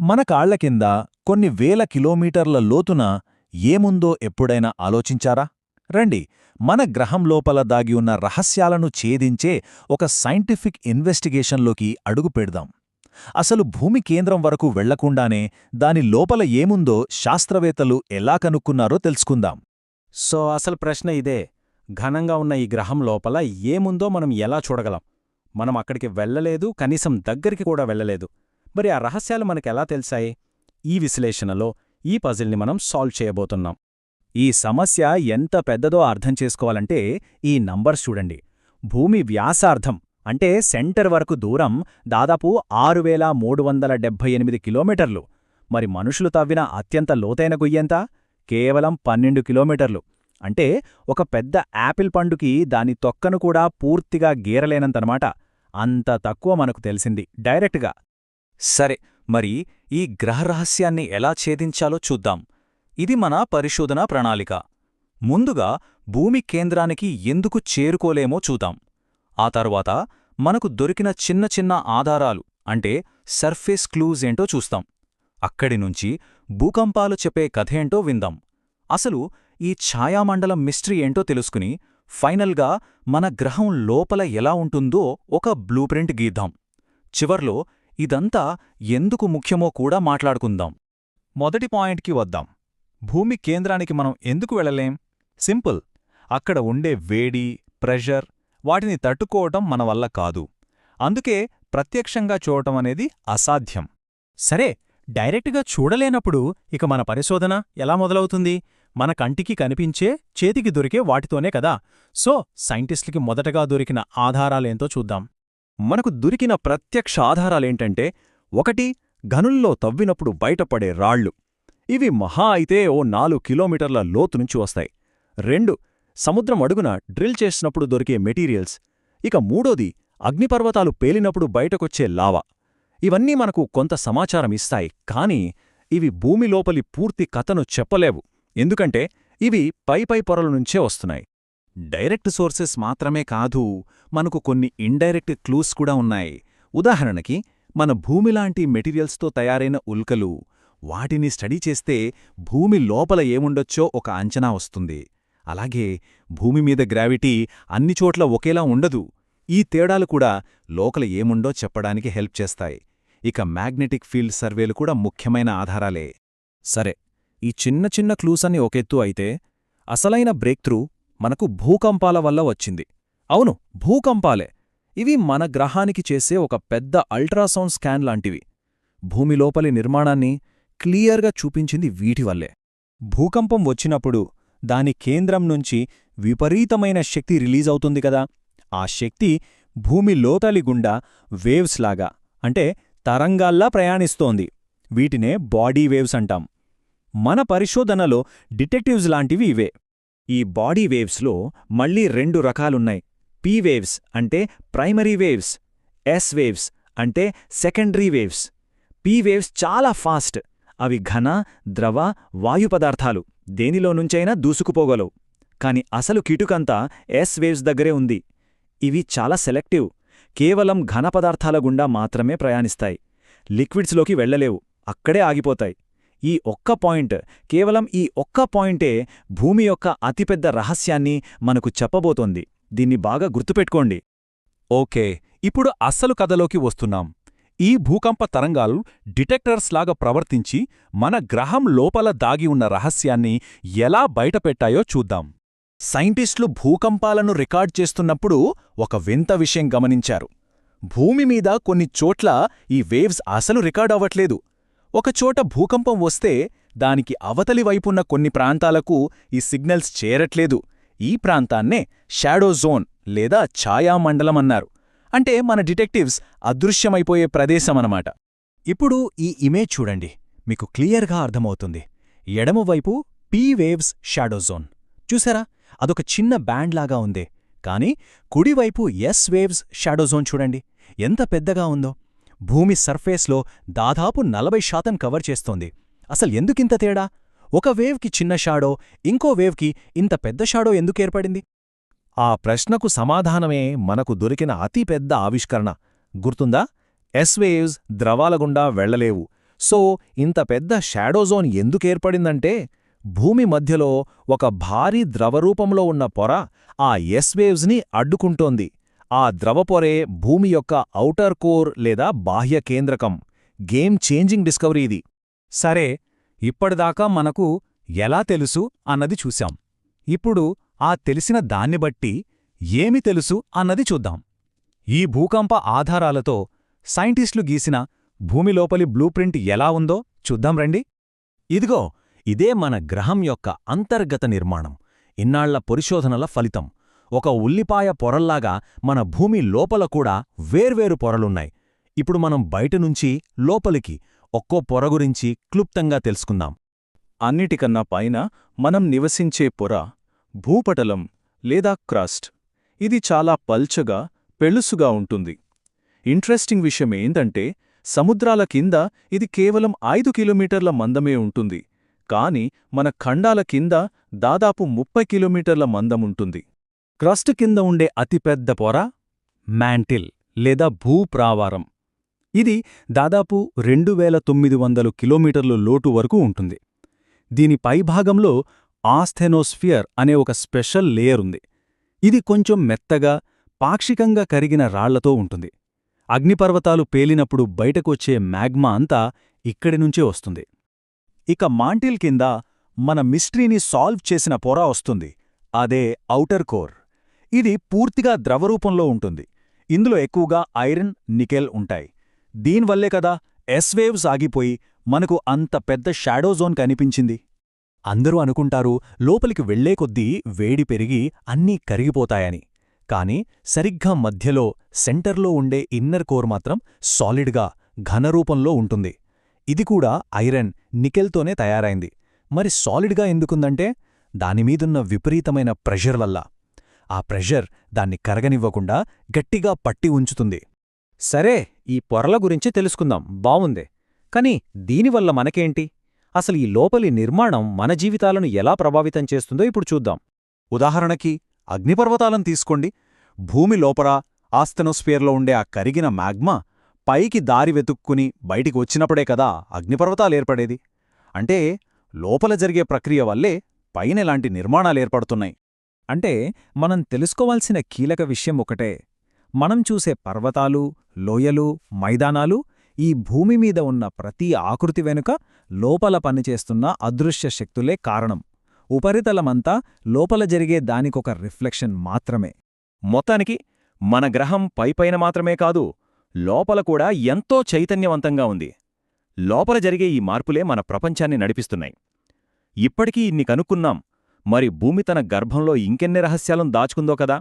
మన కాళ్ల కింద కొన్ని వేల కిలోమీటర్ల లోతున ఏముందో ఎప్పుడైనా ఆలోచించారా? రండి, మన గ్రహం లోపల దాగి ఉన్న రహస్యాలను ఛేదించే ఒక సైంటిఫిక్ ఇన్వెస్టిగేషన్లోకి అడుగు పెడదాం. అసలు భూమి కేంద్రం వరకు వెళ్లకుండానే దాని లోపల ఏముందో శాస్త్రవేత్తలు ఎలా కనుక్కున్నారో తెలుసుకుందాం. అసలు ప్రశ్న ఇదే. ఘనంగా ఉన్న ఈ గ్రహం లోపల ఏముందో మనం ఎలా చూడగలం? మనం అక్కడికి వెళ్ళలేదు, కనీసం దగ్గరికి కూడా వెళ్ళలేదు. మరి ఆ రహస్యాలు మనకెలా తెలిసాయి? ఈ విశ్లేషణలో ఈ పజిల్ని మనం సాల్వ్ చేయబోతున్నాం. ఈ సమస్య ఎంత పెద్దదో అర్థం చేసుకోవాలంటే ఈ నంబర్స్ చూడండి. భూమి వ్యాసార్థం అంటే సెంటర్ వరకు దూరం దాదాపు 6378 కిలోమీటర్లు. మరి మనుషులు తవ్విన అత్యంత లోతైన గుయ్యంత? కేవలం 12 కిలోమీటర్లు. అంటే ఒక పెద్ద యాపిల్ పండుకి దాని తొక్కను కూడా పూర్తిగా గీరలేనంతనమాట. అంత తక్కువ మనకు తెలిసింది డైరెక్ట్గా. సరే, మరి ఈ గ్రహరహస్యాన్ని ఎలా ఛేదించాలో చూద్దాం. ఇది మన పరిశోధనా ప్రణాళిక. ముందుగా భూమి కేంద్రానికి ఎందుకు చేరుకోలేమో చూద్దాం. ఆ తరువాత మనకు దొరికిన చిన్న చిన్న ఆధారాలు అంటే సర్ఫేస్ క్లూజ్ ఏంటో చూస్తాం. అక్కడినుంచి భూకంపాలు చెప్పే కథేంటో విందాం. అసలు ఈ ఛాయామండలం మిస్టరీ ఏంటో తెలుసుకుని ఫైనల్గా మన గ్రహం లోపల ఎలా ఉంటుందో ఒక బ్లూప్రింట్ గీద్దాం. చివర్లో ఇదంతా ఎందుకు ముఖ్యమో కూడా మాట్లాడుకుందాం. మొదటి పాయింట్కి వద్దాం. భూమి కేంద్రానికి మనం ఎందుకు వెళ్ళలేం? సింపుల్. అక్కడ ఉండే వేడి, ప్రెషర్, వాటిని తట్టుకోవటం మన వల్ల కాదు. అందుకే ప్రత్యక్షంగా చూడటం అనేది అసాధ్యం. సరే, డైరెక్ట్గా చూడలేనప్పుడు ఇక మన పరిశోధన ఎలా మొదలవుతుంది? మన కంటికి కనిపించే, చేతికి దొరికే వాటితోనే కదా. సైంటిస్టులకి మొదటగా దొరికిన ఆధారాలేంతో చూద్దాం. మనకు దొరికిన ప్రత్యక్ష ఆధారాలేంటంటే, 1 గనుల్లో తవ్వినప్పుడు బయటపడే రాళ్లు. ఇవి మహా అయితే ఓ 4 కిలోమీటర్ల లోతునుంచి వస్తాయి. 2 సముద్రం అడుగున డ్రిల్ చేసినప్పుడు దొరికే మెటీరియల్స్. ఇక 3 అగ్నిపర్వతాలు పేలినప్పుడు బయటకొచ్చే లావా. ఇవన్నీ మనకు కొంత సమాచారం ఇస్తాయి, కానీ ఇవి భూమి లోపలి పూర్తి కథను చెప్పలేవు. ఎందుకంటే ఇవి పై పొరల నుంచే వస్తున్నాయి. డైరెక్ట్ సోర్సెస్ మాత్రమే కాదు, మనకు కొన్ని ఇండైరెక్ట్ క్లూస్ కూడా ఉన్నాయి. ఉదాహరణకి మన భూమిలాంటి మెటీరియల్స్తో తయారైన ఉల్కలు. వాటిని స్టడీ చేస్తే భూమి లోపల ఏముండొచ్చో ఒక అంచనా వస్తుంది. అలాగే భూమి మీద గ్రావిటీ అన్ని చోట్ల ఒకేలా ఉండదు. ఈ తేడాలు కూడా లోపల ఏముండో చెప్పడానికి హెల్ప్ చేస్తాయి. ఇక మ్యాగ్నెటిక్ ఫీల్డ్ సర్వేలు కూడా ముఖ్యమైన ఆధారాలే. సరే, ఈ చిన్న చిన్న క్లూస్ అన్ని ఒకెత్తు అయితే, అసలైన బ్రేక్ త్రూ మనకు భూకంపాల వల్ల వచ్చింది. అవును, భూకంపాలే. ఇవి మన గ్రహానికి చేసే ఒక పెద్ద అల్ట్రాసౌండ్ స్కాన్ లాంటివి. భూమి లోపలి నిర్మాణాన్ని క్లియర్గా చూపించింది వీటివల్లే. భూకంపం వచ్చినప్పుడు దాని కేంద్రం నుంచి విపరీతమైన శక్తి రిలీజ్ అవుతుంది కదా. ఆ శక్తి భూమి లోతలి గుండా వేవ్స్ లాగా, అంటే తరంగాల్లా ప్రయాణిస్తోంది. వీటినే బాడీ వేవ్స్ అంటాం. మన పరిశోధనలో డిటెక్టివ్స్ లాంటివి ఇవే. ఈ బాడీ వేవ్స్లో మళ్ళీ 2 రకాలున్నాయి. పీ వేవ్స్ అంటే ప్రైమరీ వేవ్స్, ఎస్ వేవ్స్ అంటే సెకండరీ వేవ్స్. పీ వేవ్స్ చాలా ఫాస్ట్. అవి ఘన, ద్రవ, వాయు పదార్థాలు దేనిలోనుంచైనా దూసుకుపోగలవు. కాని అసలు కిటుకంతా ఎస్ వేవ్స్ దగ్గరే ఉంది. ఇవి చాలా సెలెక్టివ్. కేవలం ఘన పదార్థాల గుండా మాత్రమే ప్రయాణిస్తాయి. లిక్విడ్స్లోకి వెళ్లలేవు, అక్కడే ఆగిపోతాయి. కేవలం ఈ ఒక్క పాయింటే భూమి యొక్క అతిపెద్ద రహస్యాన్ని మనకు చెప్పబోతోంది. దీన్ని బాగా గుర్తుపెట్టుకోండి. ఓకే, ఇప్పుడు అస్సలు కథలోకి వస్తున్నాం. ఈ భూకంప తరంగాలు డిటెక్టర్స్ లాగా ప్రవర్తించి మన గ్రహం లోపల దాగి ఉన్న రహస్యాన్ని ఎలా బయటపెట్టాయో చూద్దాం. సైంటిస్టులు భూకంపాలను రికార్డ్ చేస్తున్నప్పుడు ఒక వింత విషయం గమనించారు. భూమి మీద కొన్ని చోట్ల ఈ వేవ్స్ అసలు రికార్డ్ అవ్వట్లేదు. ఒకచోట భూకంపం వస్తే దానికి అవతలి వైపున్న కొన్ని ప్రాంతాలకు ఈ సిగ్నల్స్ చేరట్లేదు. ఈ ప్రాంతాన్నే షాడో జోన్ లేదా ఛాయామండలమన్నారు. అంటే మన డిటెక్టివ్స్ అదృశ్యమైపోయే ప్రదేశమనమాట. ఇప్పుడు ఈ ఇమేజ్ చూడండి, మీకు క్లియర్గా అర్థమవుతుంది. ఎడమవైపు పీ వేవ్స్ షాడో జోన్ చూసారా? అదొక చిన్న బ్యాండ్ లాగా ఉందే. కానీ కుడివైపు ఎస్ వేవ్స్ షాడో జోన్ చూడండి, ఎంత పెద్దగా ఉందో. భూమి సర్ఫేస్లో దాదాపు 40% కవర్ చేస్తోంది. అసలెందుకింత తేడా? ఒక వేవ్కి చిన్న షాడో, ఇంకో వేవ్కి ఇంత పెద్ద షాడో ఎందుకేర్పడింది? ఆ ప్రశ్నకు సమాధానమే మనకు దొరికిన అతిపెద్ద ఆవిష్కరణ. గుర్తుందా? ఎస్ వేవ్స్ ద్రవాల గుండా వెళ్లలేవు, సో ఇంత పెద్ద షాడో జోన్ ఎందుకేర్పడిందంటే భూమి మధ్యలో ఒక భారీ ద్రవరూపంలో ఉన్న పొర ఆ ఎస్ వేవ్స్ని అడ్డుకుంటోంది. ఆ ద్రవపొరే భూమి యొక్క ఔటర్ కోర్ లేదా బాహ్య కేంద్రకం. గేమ్ చేంజింగ్ డిస్కవరీ ఇది. సరే, ఇప్పటిదాకా మనకు ఎలా తెలుసు అన్నది చూశాం. ఇప్పుడు ఆ తెలిసిన దాన్ని బట్టి ఏమి తెలుసు అన్నది చూద్దాం. ఈ భూకంప ఆధారాలతో సైంటిస్టులు గీసిన భూమి లోపలి బ్లూప్రింట్ ఎలా ఉందో చూద్దాం రండి. ఇదిగో ఇదే మన గ్రహం యొక్క అంతర్గత నిర్మాణం. ఇన్నాళ్ల పరిశోధనల ఫలితం. ఒక ఉల్లిపాయ పొరల్లాగా మన భూమి లోపల కూడా వేర్వేరు పొరలున్నాయి. ఇప్పుడు మనం బయటనుంచి లోపలికి ఒక్కో పొర గురించి క్లుప్తంగా తెలుసుకుందాం. అన్నిటికన్నా పైన మనం నివసించే పొర భూపటలం లేదా క్రస్ట్. ఇది చాలా పల్చగా, పెళుసుగా ఉంటుంది. ఇంట్రెస్టింగ్ విషయమేందంటే సముద్రాల కింద ఇది కేవలం 5 కిలోమీటర్ల మందమే ఉంటుంది. కాని మన ఖండాల కింద దాదాపు 30 కిలోమీటర్ల మందముంటుంది. క్రస్ట్ కింద ఉండే అతిపెద్ద పొర మ్యాంటిల్ లేదా భూప్రావారం. ఇది దాదాపు 2900 కిలోమీటర్లు లోటు వరకు ఉంటుంది. దీని పైభాగంలో ఆస్థెనోస్ఫియర్ అనే ఒక స్పెషల్ లేయర్ ఉంది. ఇది కొంచెం మెత్తగా, పాక్షికంగా కరిగిన రాళ్లతో ఉంటుంది. అగ్నిపర్వతాలు పేలినప్పుడు బయటకొచ్చే మ్యాగ్మా అంతా ఇక్కడినుంచే వస్తుంది. ఇక మాంటిల్ కింద మన మిస్టరీని సాల్వ్ చేసిన పొర వస్తుంది. అదే ఔటర్ కోర్. ఇది పూర్తిగా ద్రవరూపంలో ఉంటుంది. ఇందులో ఎక్కువగా ఐరన్, నికెల్ ఉంటాయి. దీనివల్లే కదా ఎస్ వేవ్స్ ఆగిపోయి మనకు అంత పెద్ద షాడో జోన్ కనిపించింది. అందరూ అనుకుంటారు లోపలికి వెళ్లే కొద్దీ వేడి పెరిగి అన్నీ కరిగిపోతాయని. కాని సరిగ్గా మధ్యలో సెంటర్లో ఉండే ఇన్నర్ కోర్ మాత్రం సాలిడ్గా, ఘనరూపంలో ఉంటుంది. ఇది కూడా ఐరన్, నికెల్తోనే తయారైంది. మరి సాలిడ్గా ఎందుకుందంటే దానిమీదున్న విపరీతమైన ప్రెషర్ వల్ల. ఆ ప్రెషర్ దాన్ని కరగనివ్వకుండా గట్టిగా పట్టి ఉంచుతుంది. సరే, ఈ పొరల గురించి తెలుసుకుందాం, బావుందే. కాని దీనివల్ల మనకేంటి? అసలు ఈ లోపలి నిర్మాణం మన జీవితాలను ఎలా ప్రభావితం చేస్తుందో ఇప్పుడు చూద్దాం. ఉదాహరణకి అగ్నిపర్వతాలను తీసుకోండి. భూమి లోపల ఆస్థెనోస్ఫియర్లో ఉండే ఆ కరిగిన మ్యాగ్మా పైకి దారి వెతుక్కుని బయటికి వచ్చినప్పుడే కదా అగ్నిపర్వతాలేర్పడేది. అంటే లోపల జరిగే ప్రక్రియ వల్లే పైనెలాంటి నిర్మాణాలేర్పడుతున్నాయి. అంటే మనం తెలుసుకోవాల్సిన కీలక విషయం ఒకటే. మనం చూసే పర్వతాలు, లోయలు, మైదానాలు ఈ భూమి మీద ఉన్న ప్రతి ఆకృతి వెనుక లోపల పనిచేస్తున్న అదృశ్య శక్తులే కారణం. ఉపరితలమంతా లోపల జరిగే దానికొక రిఫ్లెక్షన్ మాత్రమే. మొత్తానికి మన గ్రహం పైపైన మాత్రమే కాదు, లోపల కూడా ఎంతో చైతన్యవంతంగా ఉంది. లోపల జరిగే ఈ మార్పులే మన ప్రపంచాన్ని నడిపిస్తున్నాయి. ఇప్పటికీ ఇన్ని కనుక్కున్నాం. మరి భూమి తన గర్భంలో ఇంకెన్ని రహస్యాలను దాచుకుందో కదా.